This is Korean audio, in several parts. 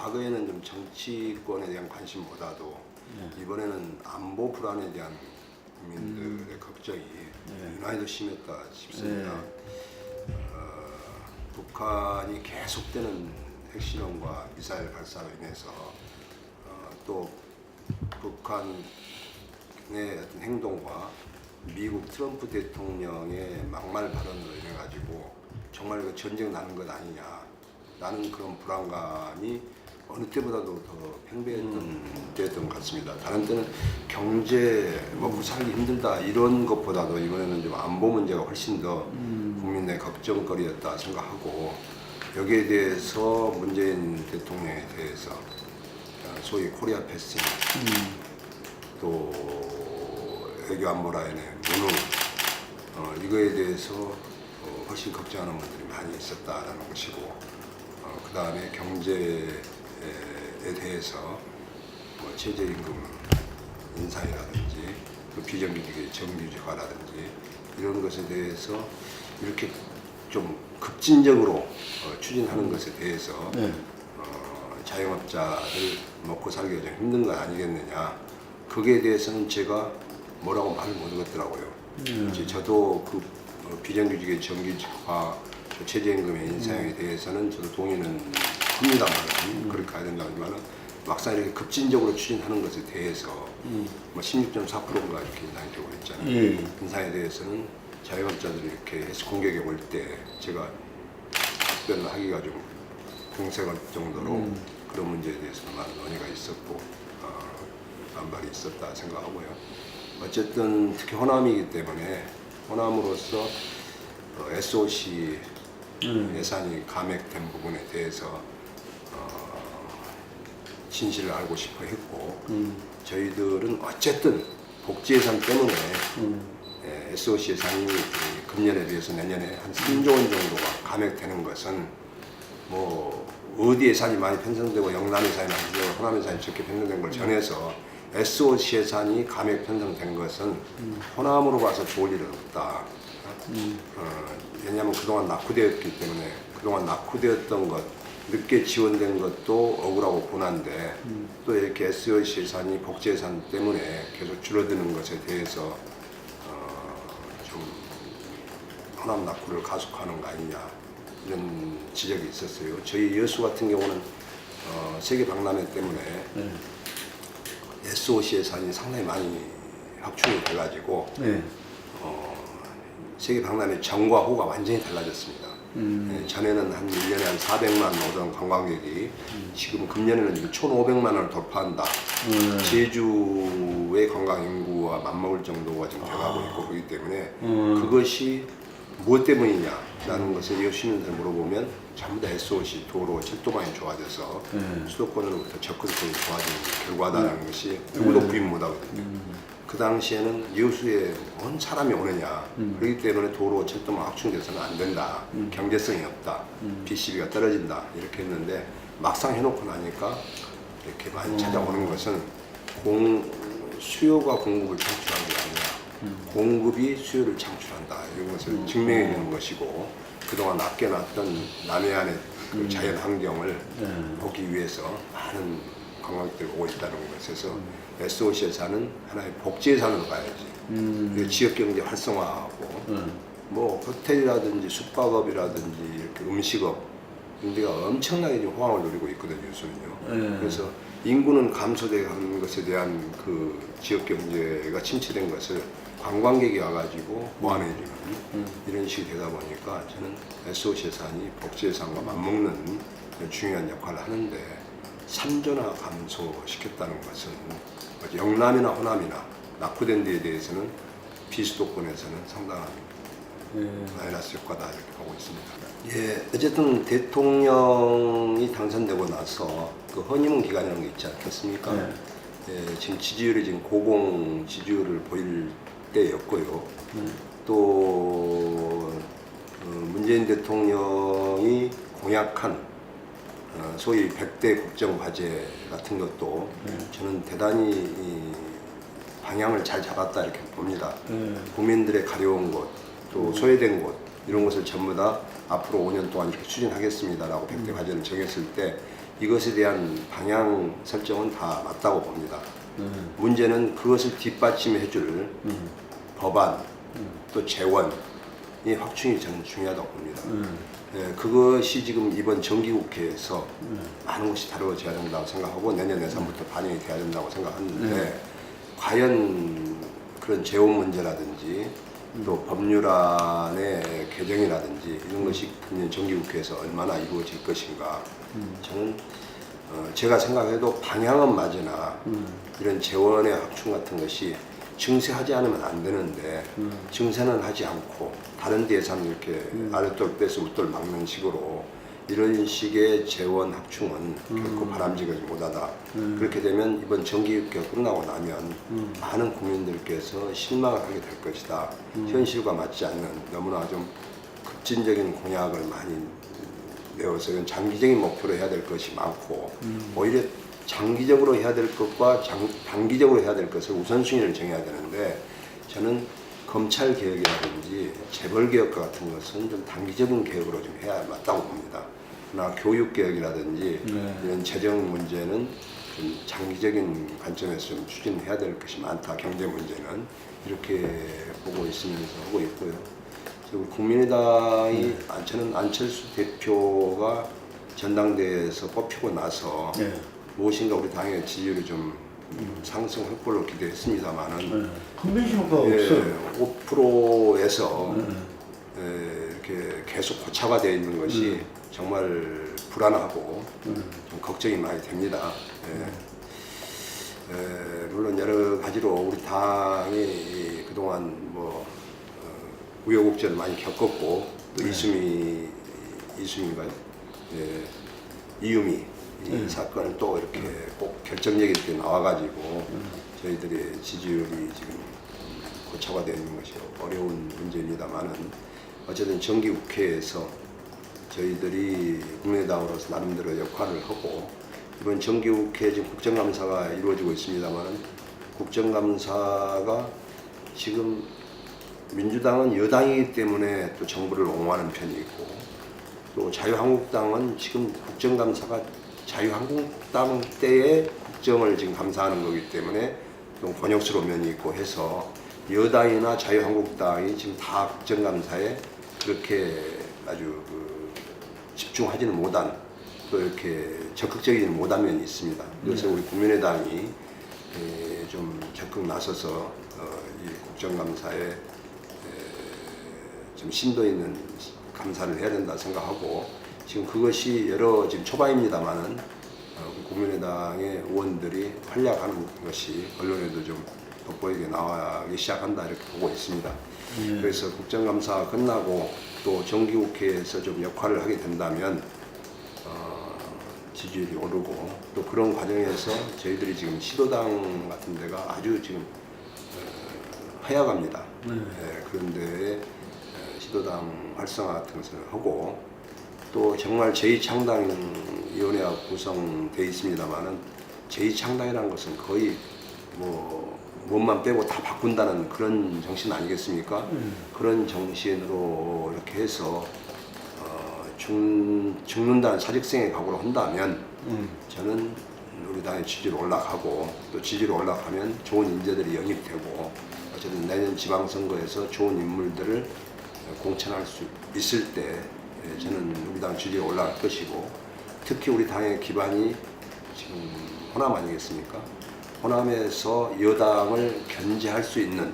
과거에는 좀 정치권에 대한 관심보다도 이번에는 안보 불안에 대한 국민들의 걱정이 유난히도 심했다 싶습니다. 북한이 계속되는 핵실험과 미사일 발사로 인해서 또 북한의 어떤 행동과 미국 트럼프 대통령의 막말 발언으로 인해 가지고 정말 그 전쟁 나는 것 아니냐라는 그런 불안감이 어느 때보다도 더 팽배했던 때였던 것 같습니다. 다른 때는 경제 먹고 살기 힘들다 이런 것보다도 이번에는 좀 안보 문제가 훨씬 더 국민의 걱정거리였다 생각하고, 여기에 대해서 문재인 대통령에 대해서 소위 코리아 패싱 또 외교 안보 라인의 무능 이거에 대해서 훨씬 걱정하는 분들이 많이 있었다라는 것이고, 그 다음에 경제에 대해서 뭐 최저임금 인상이라든지 또 비정규직의 정규직화라든지 이런 것에 대해서 이렇게 좀 급진적으로 추진하는 것에 대해서 자영업자를 먹고 살기가 좀 힘든 건 아니겠느냐, 거기에 대해서는 제가 뭐라고 말을 못 하겠더라고요. 저도 그 비정규직의 정규직화, 최저임금의 인상에 대해서는 저도 동의는 합니다만, 그렇게 가야 된다지만은 막상 이렇게 급진적으로 추진하는 것에 대해서 뭐 16.4%인가 이렇게 인상이 되고 있잖아요. 인상에 대해서는 자영업자들이 이렇게 해서 공격에 올 때 제가 답변을 하기가 좀 공색할 정도로 그런 문제에 대해서는 많은 논의가 있었고 반발이 있었다 생각하고요. 어쨌든 특히 호남이기 때문에 호남으로서 SOC 예산이 감액된 부분에 대해서 진실을 알고 싶어 했고, 저희들은 어쨌든 복지 예산 때문에 SOC 예산이 금년에 비해서 내년에 한 3조 원 정도가 감액되는 것은 뭐 어디 예산이 많이 편성되고 영남 예산이 많이 편성되고 호남 예산이 적게 편성된 걸 전해서 SOC 예산이 감액 편성된 것은 호남으로 봐서 좋을 일은 없다. 왜냐하면 그동안 낙후되었기 때문에 그동안 낙후되었던 것, 늦게 지원된 것도 억울하고 분한데 또 이렇게 SOC 예산이 복지 예산 때문에 계속 줄어드는 것에 대해서 좀 호남 낙후를 가속하는 거 아니냐 이런 지적이 있었어요. 저희 여수 같은 경우는 세계 박람회 때문에 SOC 예산이 상당히 많이 확충이 돼가지고 세계 박람회 전과 후가 완전히 달라졌습니다. 전에는 한 1년에 한 400만 오던 관광객이 지금 금년에는 1,500만을 돌파한다. 제주의 관광 인구와 맞먹을 정도가 지금 돼가고 있고, 그렇기 때문에 그것이 무엇 때문이냐라는 것을 여수민들 물어보면 전부 다 SOC, 도로, 철도망이 좋아져서 수도권으로부터 접근성이 좋아지는 결과다라는 것이 누구도 부인 못하거든요. 그 당시에는 여수에 뭔 사람이 오느냐, 그렇기 때문에 도로, 철도망 확충돼서는 안 된다, 경제성이 없다, BCB가 떨어진다 이렇게 했는데, 막상 해놓고 나니까 이렇게 많이 찾아오는 것은 수요가 공급을 창출하는 게 아니라 공급이 수요를 창출한다 이런 것을 증명해 주는 것이고, 그동안 아껴놨던 남해안의 그 자연 환경을 보기 위해서 많은 관광객들이 오고 있다는 것에서 SOC 예산은 하나의 복지 예산으로 가야지. 지역경제 활성화하고 뭐 호텔이라든지 숙박업이라든지 이렇게 음식업 이런 데가 엄청나게 지금 호황을 누리고 있거든요, 요즘은요. 그래서 인구는 감소되는 것에 대한 그 지역경제가 침체된 것을 관광객이 와가지고 보완해주는 이런 식이 되다 보니까 저는 SOC 예산이 복지 예산과 맞먹는 중요한 역할을 하는데, 3조나 감소시켰다는 것은 영남이나 호남이나 낙후된 데에 대해서는 비수도권에서는 상당한 마이너스 효과다 이렇게 보고 있습니다. 예, 어쨌든 대통령이 당선되고 나서 그 허니문 기간이라는 게 있지 않겠습니까? 예, 지금 지지율이 지금 고공 지지율을 보일 때였고요. 또 문재인 대통령이 공약한 소위 100대 국정과제 같은 것도 저는 대단히 이 방향을 잘 잡았다 이렇게 봅니다. 국민들의 가려운 곳, 또 소외된 곳 이런 것을 전부 다 앞으로 5년 동안 이렇게 추진하겠습니다라고 100대 과제를 정했을 때 이것에 대한 방향 설정은 다 맞다고 봅니다. 문제는 그것을 뒷받침해줄 법안 또 재원이 확충이 저는 중요하다고 봅니다. 예, 그것이 지금 이번 정기국회에서 많은 것이 다루어져야 된다고 생각하고 내년 예산부터 반영이 돼야 된다고 생각하는데 과연 그런 재원 문제라든지 또 법률안의 개정이라든지 이런 것이 금년 정기국회에서 얼마나 이루어질 것인가 저는 제가 생각해도 방향은 맞으나 이런 재원의 확충 같은 것이 증세하지 않으면 안 되는데 증세는 하지 않고 다른 데 예산을 이렇게 아랫돌 빼서 윗돌 막는 식으로 이런 식의 재원 확충은 결코 바람직하지 못하다. 그렇게 되면 이번 정기국회가 끝나고 나면 많은 국민들께서 실망을 하게 될 것이다. 현실과 맞지 않는 너무나 좀 급진적인 공약을 많이 내어서 이건 장기적인 목표로 해야 될 것이 많고 오히려 장기적으로 해야 될 것과 단기적으로 해야 될 것을 우선순위를 정해야 되는데 저는 검찰 개혁이라든지 재벌 개혁과 같은 것은 좀 단기적인 개혁으로 좀 해야 맞다고 봅니다. 그러나 교육 개혁이라든지 이런 재정 문제는 좀 장기적인 관점에서 좀 추진해야 될 것이 많다. 경제 문제는 이렇게 보고 있으면서 하고 있고요. 그리고 국민의당이 저는 안철수 대표가 전당대회에서 뽑히고 나서 무엇인가 우리 당의 지지율이 좀 상승할 걸로 기대했습니다만은 컨벤션 효과가 없어요. 5%에서 이렇게 계속 고착화되어 있는 것이 정말 불안하고 좀 걱정이 많이 됩니다. 물론 여러 가지로 우리 당이 그동안 뭐 우여곡절을 많이 겪었고 또 이수민가요? 이유미 이 사건을 또 이렇게 꼭 결정적일 때 나와가지고 저희들의 지지율이 지금 고착화되어 있는 것이 어려운 문제입니다만은 어쨌든 정기국회에서 저희들이 국민의당으로서 나름대로 역할을 하고 이번 정기국회 지금 국정감사가 이루어지고 있습니다만은 국정감사가 지금 민주당은 여당이기 때문에 또 정부를 옹호하는 편이 있고 또 자유한국당은 지금 국정감사가 자유한국당 때의 국정을 지금 감사하는 거기 때문에 좀 곤욕스러운 면이 있고 해서 여당이나 자유한국당이 지금 다 국정감사에 그렇게 아주 집중하지는 못한 또 이렇게 적극적이지는 못한 면이 있습니다. 그래서 우리 국민의당이 좀 적극 나서서 이 국정감사에 좀 심도 있는 감사를 해야 된다 생각하고 지금 그것이 지금 초반입니다만은 국민의당의 의원들이 활약하는 것이 언론에도 좀 돋보이게 나가기 시작한다 이렇게 보고 있습니다. 그래서 국정감사가 끝나고 또 정기국회에서 좀 역할을 하게 된다면 지지율이 오르고 또 그런 과정에서 저희들이 지금 시도당 같은 데가 아주 지금 허약합니다. 그런데 시도당 활성화 같은 것을 하고 또 정말 제2창당위원회가 구성되어 있습니다만은 제2창당이라는 것은 거의 뭐 몸만 빼고 다 바꾼다는 그런 정신 아니겠습니까? 그런 정신으로 이렇게 해서 죽는다는 사직생의 각오로 한다면 저는 우리 당의 지지율 올라가고 또 지지율 올라가면 좋은 인재들이 영입되고 어쨌든 내년 지방선거에서 좋은 인물들을 공천할 수 있을 때 저는 우리 당 지지율이 올라갈 것이고 특히 우리 당의 기반이 지금 호남 아니겠습니까? 호남에서 여당을 견제할 수 있는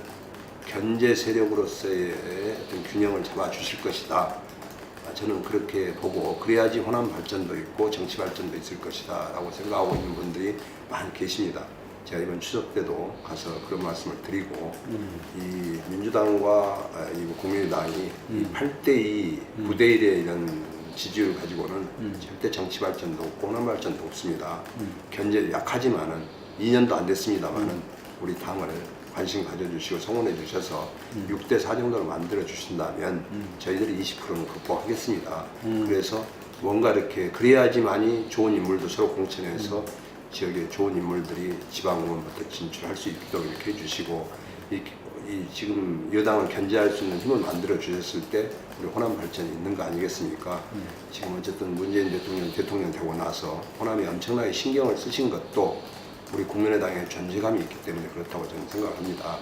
견제 세력으로서의 어떤 균형을 잡아주실 것이다. 저는 그렇게 보고 그래야지 호남 발전도 있고 정치 발전도 있을 것이다 라고 생각하고 있는 분들이 많이 계십니다. 제가 이번 추석 때도 가서 그런 말씀을 드리고 이 민주당과 이 국민의당이 이 8대2, 9대1의 이런 지지율을 가지고는 절대 정치 발전도 없고 호남 발전도 없습니다. 견제 약하지만은 2년도 안 됐습니다만은 우리 당을 관심 가져주시고 성원해 주셔서 6대4 정도로 만들어 주신다면 저희들이 20%는 극복하겠습니다. 그래서 뭔가 이렇게 그래야지만이 좋은 인물도 서로 공천해서 지역에 좋은 인물들이 지방의원부터 진출할 수 있도록 이렇게 해주시고 이 지금 여당을 견제할 수 있는 힘을 만들어 주셨을 때 우리 호남 발전이 있는 거 아니겠습니까? 지금 어쨌든 문재인 대통령 되고 나서 호남에 엄청나게 신경을 쓰신 것도 우리 국민의당의 존재감이 있기 때문에 그렇다고 저는 생각합니다.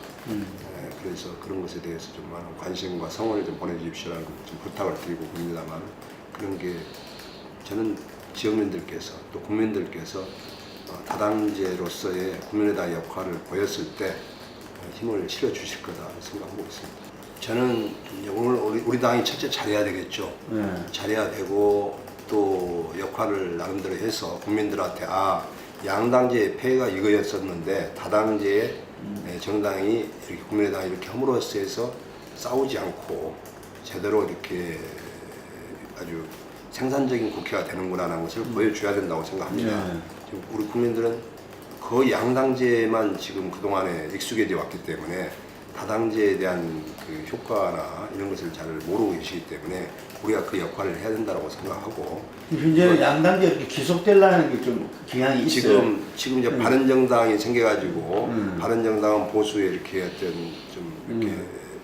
그래서 그런 것에 대해서 좀 많은 관심과 성원을 좀 보내주십시오라는 좀 부탁을 드리고 봅니다만, 그런 게 저는 지역민들께서 또 국민들께서 다당제로서의 국민의당의 역할을 보였을 때 힘을 실어 주실 거다 생각하고 있습니다. 저는 오늘 우리 당이 첫째 잘해야 되겠죠. 잘해야 되고 또 역할을 나름대로 해서 국민들한테 양당제의 폐해가 이거였었는데 다당제의 정당이 이렇게 국민의당이 이렇게 함으로써 해서 싸우지 않고 제대로 이렇게 아주 생산적인 국회가 되는구나라는 것을 보여줘야 된다고 생각합니다. 지금 우리 국민들은 거의 양당제만 지금 그동안에 익숙해져 왔기 때문에 다당제에 대한 그 효과나 이런 것을 잘 모르고 계시기 때문에 우리가 그 역할을 해야 된다고 생각하고, 현재는 양당제 이렇게 기속되려는 게 좀 경향이 있어요. 지금 이제 바른정당이 생겨가지고 바른정당은 보수에 이렇게 어떤 좀 이렇게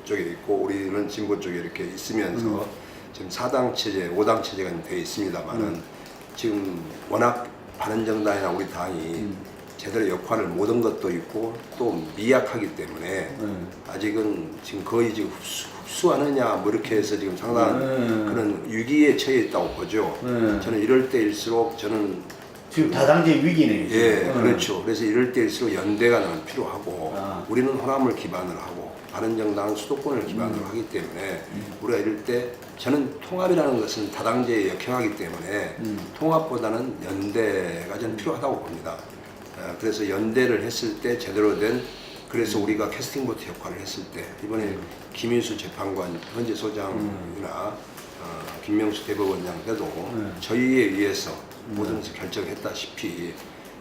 쪽에 있고 우리는 진보 쪽에 이렇게 있으면서 지금 4당 체제, 5당 체제가 되어 있습니다만은 지금 워낙 바른정당이나 우리 당이 제대로 역할을 못한 것도 있고 또 미약하기 때문에 아직은 지금 거의 지금 흡수하느냐 뭐 이렇게 해서 지금 상당한 그런 위기에 처해 있다고 보죠. 저는 이럴 때일수록 저는 지금 다당제 위기네요. 예, 그렇죠. 그래서 이럴 때일수록 연대가 나는 필요하고 우리는 호남을 기반으로 하고 바른정당은 수도권을 기반으로 하기 때문에 우리가 이럴 때 저는 통합이라는 것은 다당제에 역행하기 때문에 통합보다는 연대가 저는 필요하다고 봅니다. 그래서 연대를 했을 때 제대로 된, 그래서 우리가 캐스팅보트 역할을 했을 때 이번에 김인수 재판관 현재 소장이나 김명수 대법원장 때도 저희에 의해서 모든 것을 결정했다시피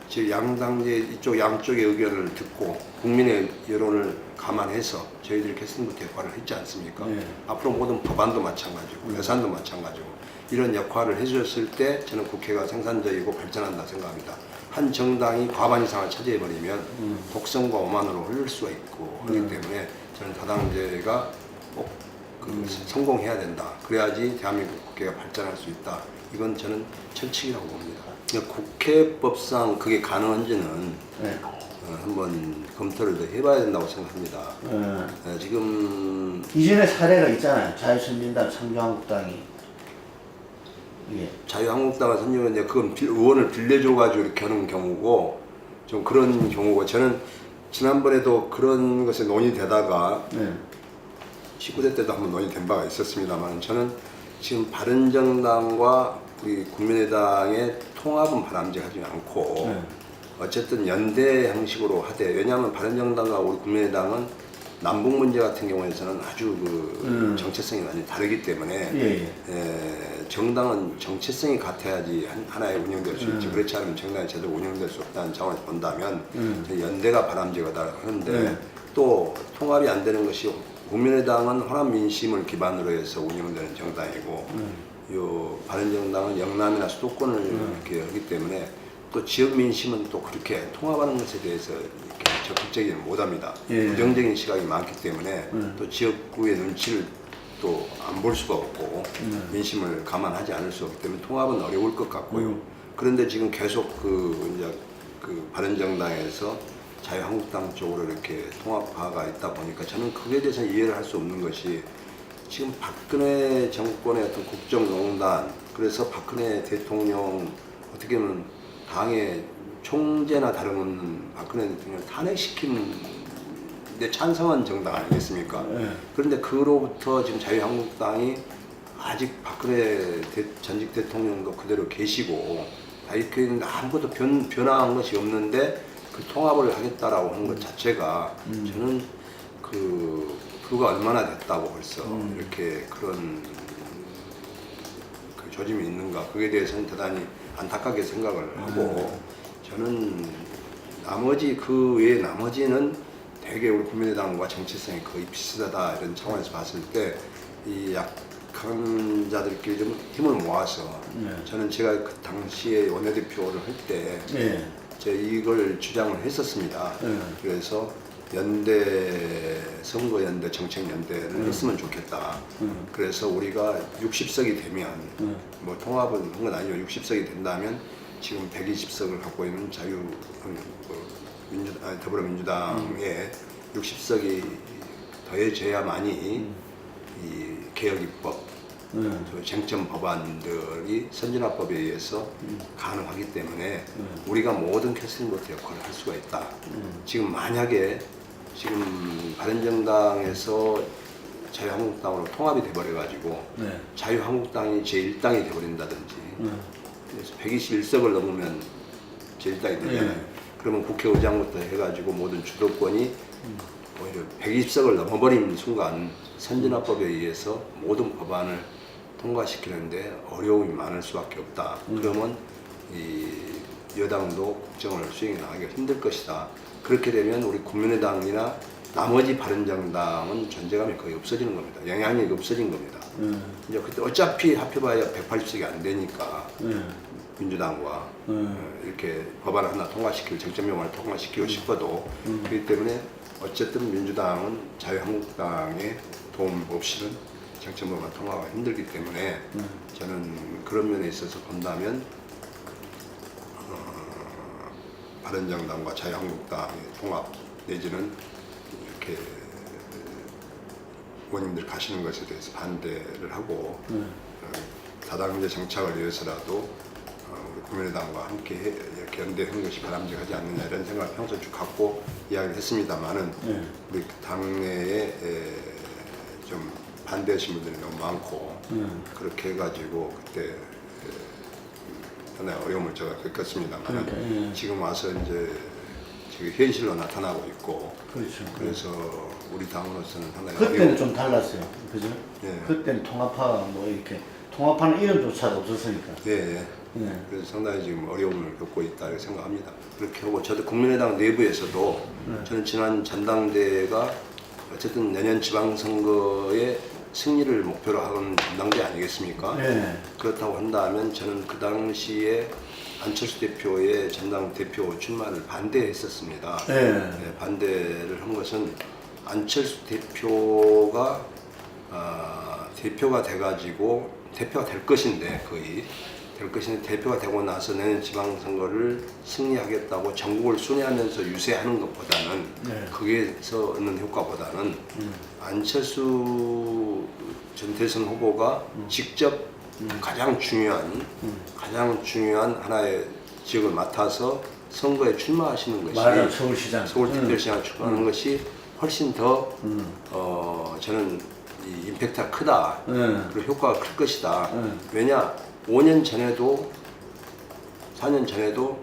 즉 양당제 이쪽 양쪽의 의견을 듣고 국민의 여론을 감안해서 저희들이 캐스팅보트 역할을 했지 않습니까? 앞으로 모든 법안도 마찬가지고 예산도 마찬가지고 이런 역할을 해주셨을 때 저는 국회가 생산적이고 발전한다 생각합니다. 한 정당이 과반 이상을 차지해버리면 독성과 오만으로 흐를 수가 있고 그렇기 때문에 저는 다당제가 꼭 성공해야 된다. 그래야지 대한민국 국회가 발전할 수 있다. 이건 저는 철칙이라고 봅니다. 국회법상 그게 가능한지는 한번 검토를 더 해봐야 된다고 생각합니다. 지금 이전에 사례가 있잖아요. 자유선진당, 창조한국당이. 예. 자유한국당과 선정은 그건 의원을 빌려줘가지고 이렇게 하는 경우고 좀 그런 경우고, 저는 지난번에도 그런 것에 논의되다가 19대 때도 한번 논의된 바가 있었습니다만 저는 지금 바른정당과 우리 국민의당의 통합은 바람직하지 않고 어쨌든 연대 형식으로 하되, 왜냐하면 바른정당과 우리 국민의당은 남북 문제 같은 경우에서는 아주 그 정체성이 많이 다르기 때문에 정당은 정체성이 같아야지 하나의 운영될 수 있지, 그렇지 않으면 정당이 제대로 운영될 수 없다는 차원에서 본다면 연대가 바람직하다 하는데 또 통합이 안 되는 것이 국민의당은 호남 민심을 기반으로 해서 운영되는 정당이고 요 바른정당은 영남이나 수도권을 이렇게 하기 때문에 또 지역 민심은 또 그렇게 통합하는 것에 대해서 이렇게 적극적이는 못합니다. 부정적인 시각이 많기 때문에 또 지역구의 눈치를 또 안 볼 수가 없고 민심을 감안하지 않을 수 없기 때문에 통합은 어려울 것 같고요. 그런데 지금 계속 이제 바른정당에서 자유한국당 쪽으로 이렇게 통합화가 있다 보니까 저는 그에 대해서 이해를 할 수 없는 것이 지금 박근혜 정권의 어떤 국정농단, 그래서 박근혜 대통령 어떻게 보면 당의 총재나 다름없는 박근혜 대통령을 탄핵시킨 데 찬성한 정당 아니겠습니까? 그런데 그로부터 지금 자유한국당이 아직 박근혜 전직 대통령도 그대로 계시고 다 이렇게 있는데 아무것도 변화한 것이 없는데 그 통합을 하겠다라고 하는 것 자체가 저는 그가 얼마나 됐다고 벌써 이렇게 그런 그 조짐이 있는가, 그에 대해서는 대단히 안타깝게 생각을 하고, 저는 나머지 그 외에 나머지는 되게 우리 국민의당과 정체성이 거의 비슷하다 이런 차원에서 봤을 때 이 약한 자들끼리 좀 힘을 모아서 저는 제가 그 당시에 원내대표를 할 때 이걸 주장을 했었습니다. 그래서 연대 선거연대 정책연대를 했으면 좋겠다. 그래서 우리가 60석이 되면 뭐 통합은 한 건 아니고 60석이 된다면 지금 120석을 갖고 있는 더불어민주당에 60석이 더해져야만이 이 개혁 입법, 쟁점 법안들이 선진화법에 의해서 가능하기 때문에 우리가 모든 캐스팅보트 역할을 할 수가 있다. 지금 만약에 지금 바른정당에서 자유한국당으로 통합이 돼버려가지고 네. 자유한국당이 제1당이 돼버린다든지 그래서 121석을 넘으면 제1당이 되잖아요. 네. 그러면 국회의장부터 해가지고 모든 주도권이 오히려 120석을 넘어버리는 순간 선진화법에 의해서 모든 법안을 통과시키는데 어려움이 많을 수밖에 없다. 그러면 이 여당도 국정을 수행해 나가기가 힘들 것이다. 그렇게 되면 우리 국민의당이나 나머지 바른정당은 존재감이 거의 없어지는 겁니다. 영향력이 없어진 겁니다. 이제 그때 어차피 합해봐야 180석이 안 되니까 민주당과 이렇게 법안 하나 통과시키고 쟁점용을 통과시키고 싶어도 그렇기 때문에 어쨌든 민주당은 자유한국당의 도움 없이는 쟁점법안 통과가 힘들기 때문에 저는 그런 면에 있어서 본다면 바른정당과 자유한국당의 통합 내지는 이렇게 의원님들 가시는 것에 대해서 반대를 하고 다당제 정착을 위해서라도 우리 국민의당과 함께 이렇게 연대하는 것이 바람직하지 않느냐 이런 생각을 평소 쭉 갖고 이야기를 했습니다만은 우리 당내에 좀 반대하신 분들이 너무 많고 그렇게 해가지고 그때 하나의 어려움을 제가 겪었습니다만은 그러니까, 지금 와서 이제 지금 현실로 나타나고 있고 그렇죠. 그래서 우리 당으로서는 하나의 그때는 좀 달랐어요. 그죠? 예. 그때는 통합파가 뭐 이렇게 통합하는 이름조차도 없었으니까. 예, 예. 그래서 상당히 지금 어려움을 겪고 있다 이렇게 생각합니다. 그렇게 하고 저도 국민의당 내부에서도 저는 지난 전당대회가 어쨌든 내년 지방선거에 승리를 목표로 하는 전당대 아니겠습니까? 네. 그렇다고 한다면 저는 그 당시에 안철수 대표의 전당 대표 출마를 반대했었습니다. 네, 반대를 한 것은 안철수 대표가 대표가 돼가지고 대표가 될 것인데 거의 될 것인데 대표가 되고 나서 내년 지방선거를 승리하겠다고 전국을 순회하면서 유세하는 것보다는 거기에서 얻는 효과보다는 안철수 전 대선 후보가 직접 가장 중요한 하나의 지역을 맡아서 선거에 출마하시는 것이 맞아요. 서울시장. 서울특별시장을 출마하는 것이 훨씬 더 저는 이 임팩트가 크다. 그리고 효과가 클 것이다. 왜냐 5년 전에도 4년 전에도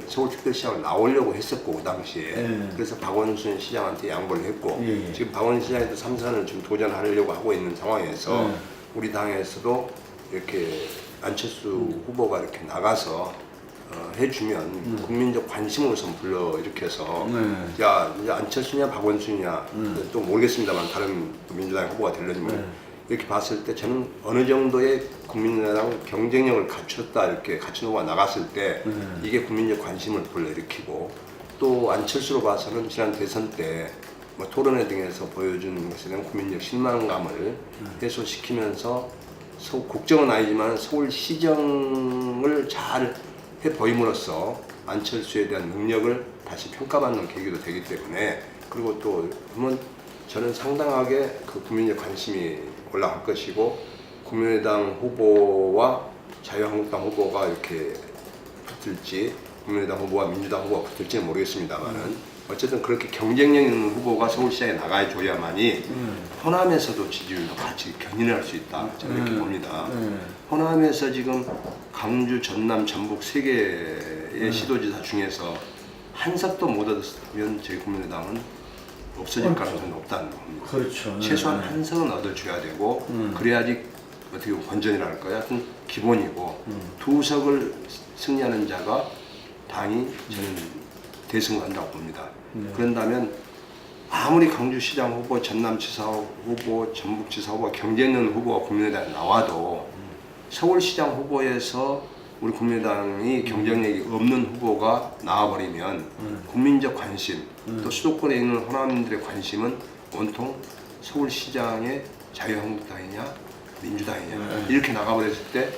서울특별시장을 나오려고 했었고 그 당시에 그래서 박원순 시장한테 양보를 했고 지금 박원순 시장에도 3선을 지금 도전하려고 하고 있는 상황에서 우리 당에서도 이렇게 안철수 후보가 이렇게 나가서 해주면 국민적 관심을 우선 불러일으켜서 야 이제 안철수냐 박원순이냐 또 모르겠습니다만 다른 민주당 후보가 되려면 이렇게 봤을 때 저는 어느 정도의 국민의당 경쟁력을 갖췄다 이렇게 갖춘 후보가 나갔을 때 이게 국민적 관심을 불러일으키고 또 안철수로 봐서는 지난 대선 때 뭐 토론회 등에서 보여준 것에 대한 국민적 실망감을 해소시키면서 국정은 아니지만 서울시정을 잘 해 보임으로써 안철수에 대한 능력을 다시 평가받는 계기도 되기 때문에 그리고 또 그러면 저는 상당하게 그 국민적 관심이 올라갈 것이고 국민의당 후보와 자유한국당 후보가 이렇게 붙을지 국민의당 후보와 민주당 후보가 붙을지는 모르겠습니다만은 어쨌든 그렇게 경쟁력 있는 후보가 서울시장에 나가줘야만이 호남에서도 지지율도 같이 견인을 할 수 있다. 저는 이렇게 봅니다. 호남에서 지금 강주, 전남, 전북 3개의 시도지사 중에서 한 석도 못 얻었으면 저희 국민의당은 없어질 가능성이 높다는 겁니다. 그렇죠. 최소한 한 석은 얻어줘야 되고 그래야지 어떻게 보면 본전이라 할까요? 하여튼 기본이고 2석을 승리하는 자가 당이 저는 대승을 한다고 봅니다. 그런다면 아무리 강주시장 후보, 전남지사 후보, 전북지사 후보 경쟁 있는 후보가 국민의당에 나와도 서울시장 후보에서 우리 국민의당이 경쟁력이 없는 후보가 나와버리면 국민적 관심 또 수도권에 있는 호남인들의 관심은 온통 서울시장의 자유한국당이냐 민주당이냐 이렇게 나가버렸을 때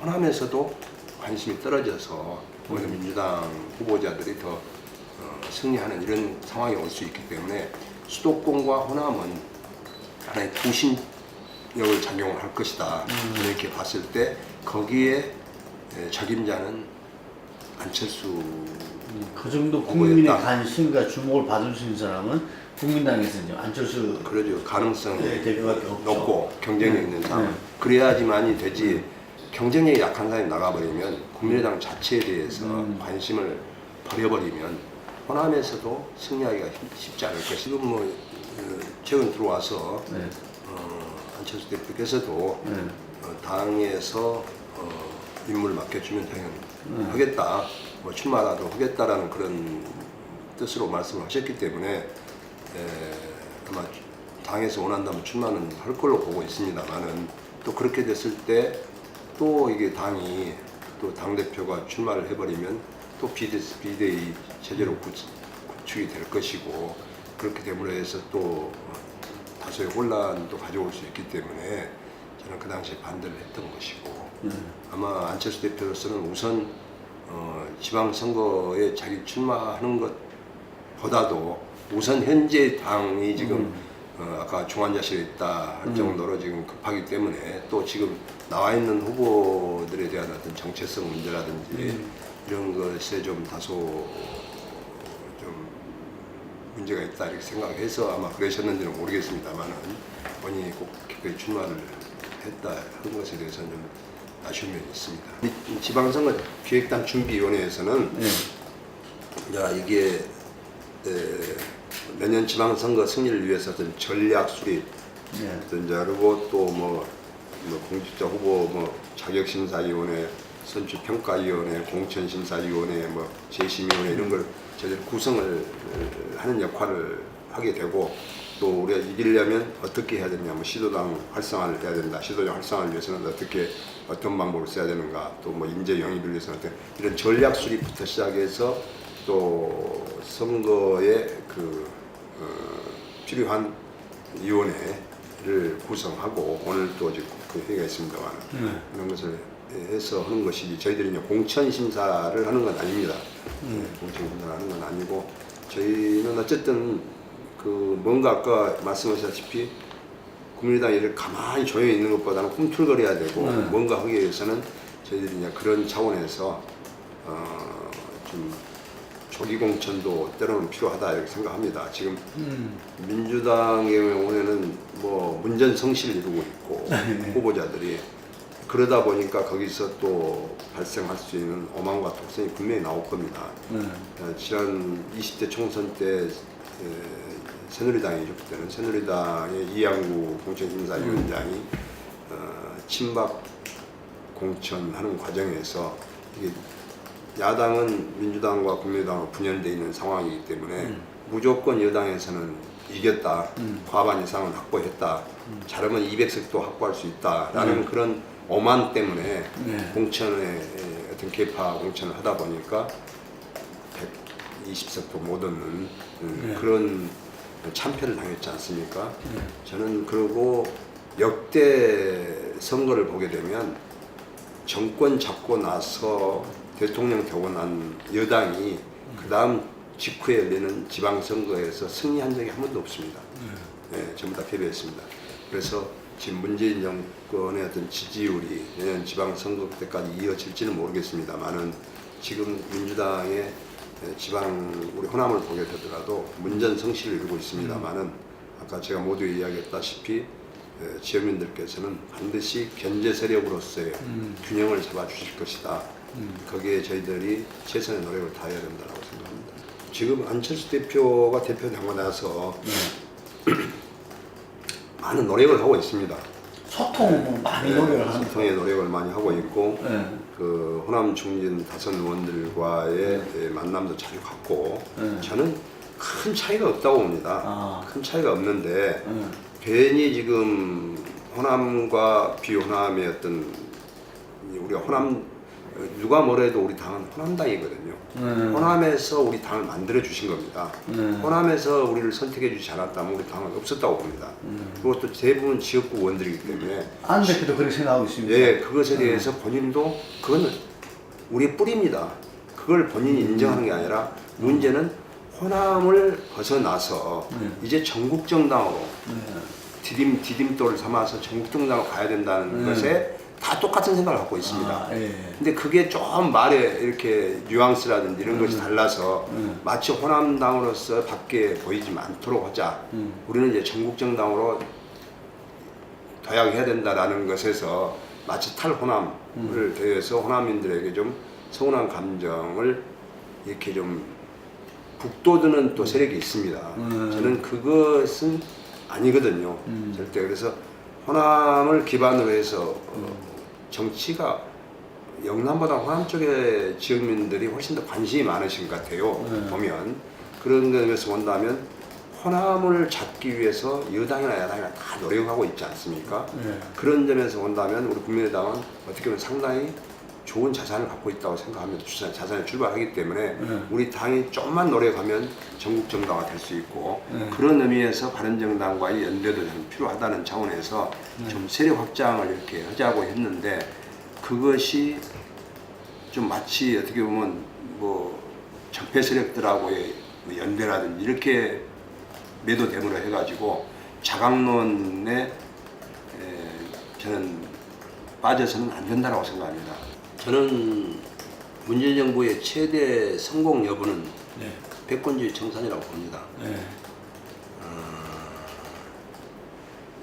호남에서도 관심이 떨어져서 오히려 민주당 후보자들이 더 승리하는 이런 상황이 올 수 있기 때문에 수도권과 호남은 하나의 구심력을 작용할 것이다. 이렇게 봤을 때 거기에 적임자는 안철수 그 정도 국민의 후보였다. 관심과 주목을 받을 수 있는 사람은 국민당에서 이제 안철수 그러죠. 가능성이 대표밖에 없죠. 높고 경쟁력 있는 사람. 네. 그래야지만이 되지. 경쟁력이 약한 사람이 나가버리면 국민의당 자체에 대해서 관심을 버려버리면 호남에서도 승리하기가 쉽지 않을 것이고 지금 뭐 최근 들어와서 네. 안철수 대표께서도 당에서 임무를 맡겨주면 당연히 하겠다, 뭐 출마라도 하겠다라는 그런 뜻으로 말씀을 하셨기 때문에 아마 당에서 원한다면 출마는 할 걸로 보고 있습니다만은 또 그렇게 됐을 때 또 이게 당이 또 당대표가 출마를 해버리면 또 비대위 체제로 구축이 될 것이고 그렇게 됨으로 해서 또 다소의 혼란도 가져올 수 있기 때문에 저는 그 당시에 반대를 했던 것이고 아마 안철수 대표로서는 우선 지방선거에 자기 출마하는 것보다도 우선 현재 당이 지금 아까 중환자실에 있다 할 정도로 지금 급하기 때문에 또 지금 나와 있는 후보들에 대한 어떤 정체성 문제라든지 이런 것에 좀 다소 좀 문제가 있다 이렇게 생각해서 아마 그러셨는지는 모르겠습니다만은 본인이 꼭 기꺼이 출마를 했다 하는 것에 대해서는 좀 아쉬운 면이 있습니다. 이 지방선거 기획단 준비위원회에서는 야 이게 내년 지방선거 승리를 위해서 어떤 전략 수립, 어떤 그리고 또 뭐 공직자 후보 뭐 자격심사위원회, 선출평가위원회, 공천심사위원회, 뭐 재심위원회 이런 걸 저희들이 구성을 하는 역할을 하게 되고 또 우리가 이기려면 어떻게 해야 되느냐, 뭐 시도당 활성화를 해야 된다. 시도당 활성화를 위해서는 어떤 방법을 써야 되는가, 또 뭐 인재 영입을 위해서는 어떤 이런 전략 수립부터 시작해서 또 선거에 필요한 위원회를 구성하고 오늘 또 그 회의가 있습니다만 이런 것을 해서 하는 것이지 저희들이 이제 공천 심사를 하는 건 아닙니다. 공천 심사를 하는 건 아니고 저희는 어쨌든 뭔가 아까 말씀하셨다시피 국민의당이 이렇게 가만히 조용히 있는 것보다는 꿈틀거려야 되고 뭔가 하기 위해서는 저희들이 이제 그런 차원에서 좀 조기 공천도 때로는 필요하다 이렇게 생각합니다. 지금 민주당의 경우에는 뭐 문전성시를 이루고 있고 후보자들이 그러다 보니까 거기서 또 발생할 수 있는 오만과 독선이 분명히 나올 겁니다. 지난 20대 총선 때 새누리당이죠. 그때는 새누리당의 이양구 공천심사위원장이 친박 공천하는 과정에서 이게 야당은 민주당과 국민의당으로 분열되어 있는 상황이기 때문에 무조건 여당에서는 이겼다, 과반 이상은 확보했다, 잘하면 200석도 확보할 수 있다라는 그런 오만 때문에 공천에 어떤 개파 공천을 하다 보니까 120석도 못 얻는 그런 참패를 당했지 않습니까? 저는 그러고 역대 선거를 보게 되면 정권 잡고 나서 대통령 되고 난 여당이 그 다음 직후에 열리는 지방선거에서 승리한 적이 한 번도 없습니다. 전부 다 패배했습니다. 그래서 지금 문재인 정권의 어떤 지지율이 내년 지방선거 때까지 이어질지는 모르겠습니다만은 지금 민주당의 우리 호남을 보게 되더라도 문전성시를 이루고 있습니다만은 아까 제가 모두 이야기했다시피 지역민들께서는 반드시 견제 세력으로서의 균형을 잡아 주실 것이다. 거기에 저희들이 최선의 노력을 다해야 된다고 생각합니다. 지금 안철수 대표가 대표되고 나서 많은 노력을 하고 있습니다. 소통 많이 노력을 하는 소통의 노력을 많이 하고 있고 그 호남 중진 다선 의원들과의 만남도 자주 갖고 저는 큰 차이가 없다고 봅니다. 큰 차이가 없는데 괜히 지금 호남과 비호남의 어떤 우리가 호남 누가 뭐래도 우리 당은 호남당이거든요. 호남에서 우리 당을 만들어 주신 겁니다. 호남에서 우리를 선택해 주지 않았다면 우리 당은 없었다고 봅니다. 그리고 또 대부분 지역구 의원들이기 때문에 안 대표도 그렇게 생각하고 있습니다. 예, 그것에 대해서 본인도 그건 우리의 뿌리입니다. 그걸 본인이 인정하는 게 아니라 문제는 호남을 벗어나서 이제 전국 정당으로 디딤돌을 삼아서 전국 정당으로 가야 된다는 것에 다 똑같은 생각을 갖고 있습니다. 아, 예. 근데 그게 좀 말에 이렇게 뉘앙스라든지 이런 것이 달라서 마치 호남당으로서 밖에 보이지 않도록 하자. 우리는 이제 전국 정당으로 도약해야 된다라는 것에서 마치 탈호남을 대해서 호남인들에게 좀 서운한 감정을 이렇게 좀 북돋우는 또 세력이 있습니다. 저는 그것은 아니거든요. 절대. 그래서 호남을 기반으로 해서 정치가 영남보다 호남 쪽의 지역민들이 훨씬 더 관심이 많으신 것 같아요. 보면 그런 점에서 본다면 호남을 잡기 위해서 여당이나 야당이나 다 노력하고 있지 않습니까? 그런 점에서 본다면 우리 국민의당은 어떻게 보면 상당히 좋은 자산을 갖고 있다고 생각하면서 자산에 출발하기 때문에 우리 당이 좀만 노력하면 전국 정당화 될 수 있고 그런 의미에서 바른정당과의 연대도 저는 필요하다는 차원에서 좀 세력 확장을 이렇게 하자고 했는데 그것이 좀 마치 어떻게 보면 뭐 적폐 세력들하고의 연대라든지 이렇게 매도됨으로 해가지고 자강론에 저는 빠져서는 안 된다고 생각합니다. 저는 문재인 정부의 최대 성공 여부는 패권주의 청산이라고 봅니다.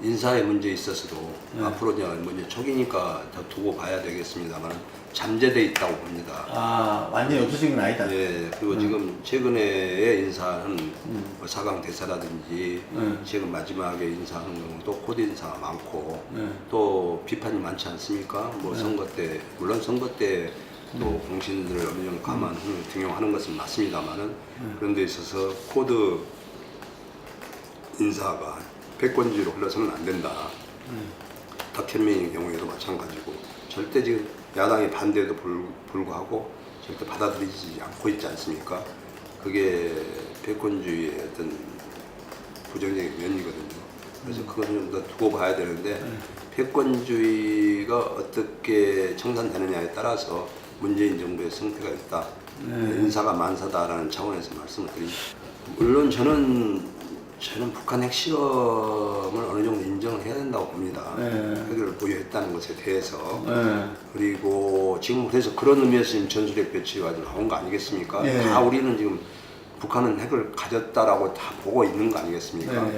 인사의 문제에 있어서도 앞으로 이제 초기니까 더 두고 봐야 되겠습니다만 잠재돼 있다고 봅니다. 아, 완전히 없어진 건 아니다. 예, 그리고 지금 최근에 인사는 뭐 사강 대사라든지 지금 마지막에 인사하는 경우도 코드 인사가 많고 또 비판이 많지 않습니까? 뭐 선거 때 물론 선거 때 또 공신들을 어느 정도 등용하는 것은 맞습니다만은 그런 데 있어서 코드 인사가 패권주의로 흘러서는 안 된다. 탁현민의 경우에도 마찬가지고 절대 지금 야당의 반대에도 불구하고 절대 받아들이지 않고 있지 않습니까? 그게 패권주의의 어떤 부정적인 면이거든요. 그래서 그건 좀 더 두고 봐야 되는데 패권주의가 어떻게 청산되느냐에 따라서 문재인 정부의 성패가 있다. 인사가 만사다라는 차원에서 말씀을 드립니다. 물론 저는 북한 핵실험을 어느 정도 인정을 해야 된다고 봅니다. 핵을 보유했다는 것에 대해서. 그리고 지금 그래서 그런 의미에서 지금 전술핵 배치가 나온 거 아니겠습니까? 다 우리는 지금 북한은 핵을 가졌다라고 다 보고 있는 거 아니겠습니까?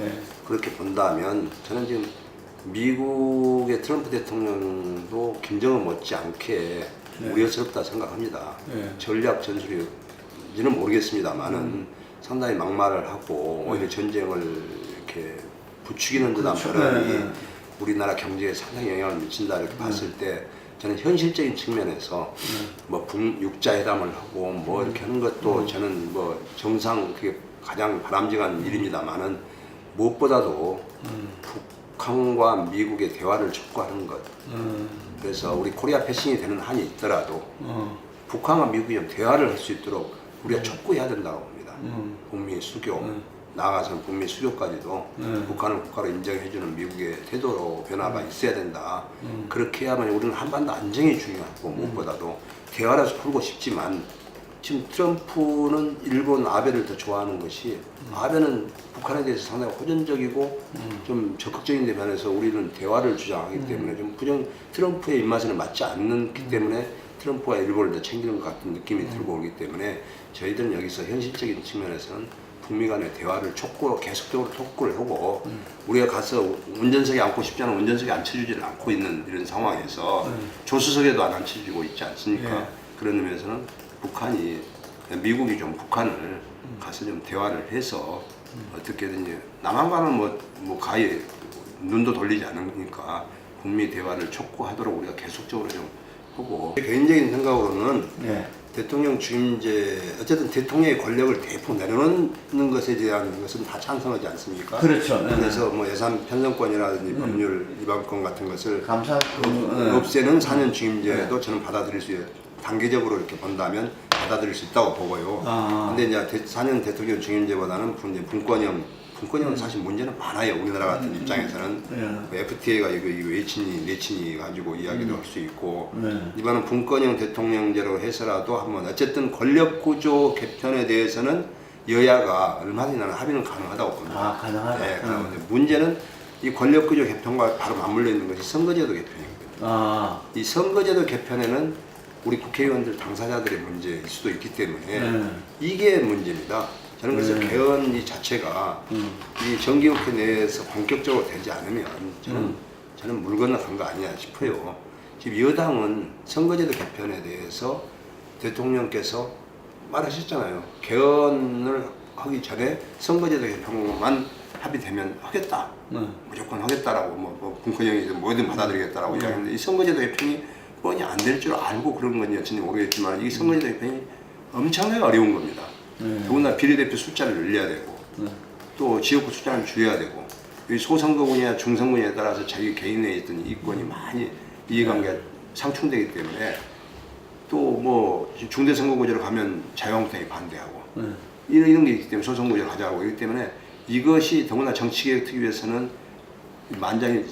그렇게 본다면 저는 지금 미국의 트럼프 대통령도 김정은 못지않게 우려스럽다 생각합니다. 전략 전술인지는 모르겠습니다만은 상당히 막말을 하고 오히려 전쟁을 이렇게 부추기는 듯한 발언이 우리나라 경제에 상당히 영향을 미친다 이렇게 봤을 때 저는 현실적인 측면에서 뭐 북육자회담을 하고 뭐 이렇게 하는 것도 저는 뭐 정상 그게 가장 바람직한 일입니다만은 무엇보다도 북한과 미국의 대화를 촉구하는 것. 그래서 우리 코리아 패싱이 되는 한이 있더라도 북한과 미국이 좀 대화를 할 수 있도록 우리가 촉구해야 된다고 봅니다. 북미 수교, 나아가서는 북미 수교까지도 북한을 국가로 인정해주는 미국의 태도로 변화가 있어야 된다. 그렇게 해야만 우리는 한반도 안정이 중요하고 무엇보다도 대화를 풀고 싶지만 지금 트럼프는 일본 아베를 더 좋아하는 것이 아베는 북한에 대해서 상당히 호전적이고 좀 적극적인 데 반해서 우리는 대화를 주장하기 때문에 좀 트럼프의 입맛에는 맞지 않기 때문에 트럼프가 일본을 더 챙기는 것 같은 느낌이 들고 오기 때문에 저희들은 여기서 현실적인 측면에서는 북미 간의 대화를 계속적으로 촉구를 하고 우리가 가서 운전석에 앉고 싶지 않은 운전석에 앉혀주지를 않고 있는 이런 상황에서 조수석에도 안 앉혀주고 있지 않습니까? 그런 의미에서는 미국이 좀 북한을 가서 좀 대화를 해서 어떻게든지 남한과는 뭐 가히 눈도 돌리지 않으니까 북미 대화를 촉구하도록 우리가 계속적으로 좀 하고 개인적인 생각으로는 대통령 주임제 어쨌든 대통령의 권력을 대폭 내려놓는 것에 대한 것은 다 찬성하지 않습니까? 그렇죠. 그래서 뭐 예산 편성권이라든지 법률 위반권 같은 것을 감사 없애는 4년 주임제도 저는 받아들일 수 단계적으로 이렇게 본다면 받아들일 수 있다고 보고요. 근데 이제 4년 대통령 중임제보다는 이제 분권형은 사실 문제는 많아요. 우리나라 같은 입장에서는 그 FTA가 이거 외친이 내친이 가지고 이야기도 할 수 있고 이번은 분권형 대통령제로 해서라도 한번 어쨌든 권력 구조 개편에 대해서는 여야가 얼마든지 나는 합의는 가능하다고 봅니다. 가능하다. 네, 가능한데 문제는 이 권력 구조 개편과 바로 맞물려 있는 것이 선거제도 개편이거든요. 이 선거제도 개편에는 우리 국회의원들 당사자들의 문제일 수도 있기 때문에 이게 문제입니다. 저는 그래서 개헌 이 자체가 이 정기국회 내에서 본격적으로 되지 않으면 저는 물 건너간 거 아니야 싶어요. 지금 여당은 선거제도 개편에 대해서 대통령께서 말하셨잖아요. 개헌을 하기 전에 선거제도 개편만 합의되면 하겠다. 무조건 하겠다라고 뭐 분권형이 뭐든 받아들이겠다라고 이야기했는데 이 선거제도 개편이 뻔히 안 될 줄 알고 그런 건지 모르겠지만 이 선거제도 개편이 엄청나게 어려운 겁니다. 더군다나 비례대표 숫자를 늘려야 되고 또 지역구 숫자를 줄여야 되고 이 소선거구냐 중선거구냐에 따라서 자기 개인의 있던 이권이 많이 이해관계가 상충되기 때문에 또 뭐 중대선거구제로 가면 자유한국당이 반대하고 이런 게 있기 때문에 소선거구제로 가자고 이기 때문에 이것이 더구나 정치개혁특위에서는 만장이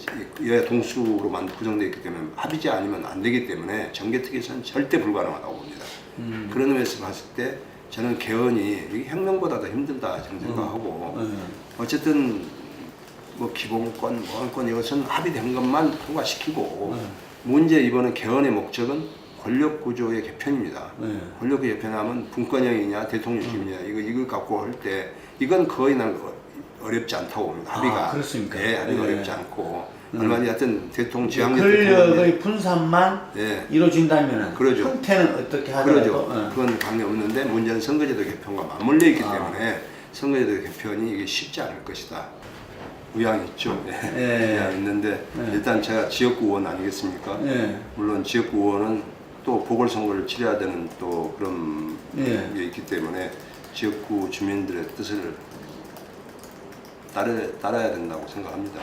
여야 동수로만 구성되어 있기 때문에 합의제 아니면 안 되기 때문에 정개특위에서는 절대 불가능하다고 봅니다. 그런 의미에서 봤을 때 저는 개헌이 이게 혁명보다 더 힘들다 저는 생각하고 어쨌든 뭐 기본권, 보안권 이것은 합의된 것만 통과시키고 문제 이번에 개헌의 목적은 권력 구조의 개편입니다. 권력 구조 개편하면 분권형이냐 대통령직이냐 이거 갖고 할 때 이건 거의 난 어렵지 않다고 봅니다. 합의가 그렇습니까? 네, 합의가 어렵지 않고 얼마 전에 하여튼 대통령 지향적 권력의 분산만 이루어진다면 그러죠. 형태는 어떻게 하더라도 그러죠. 그건 관계 없는데 문제는 선거제도 개편과 맞물려 있기 때문에 선거제도 개편이 이게 쉽지 않을 것이다. 의향이 있죠. 의향이 있는데 일단 제가 지역구 의원 아니겠습니까? 물론 지역구 의원은 또 보궐선거를 치러야 되는 또 그런 게 있기 때문에 지역구 주민들의 뜻을 따라야 된다고 생각합니다.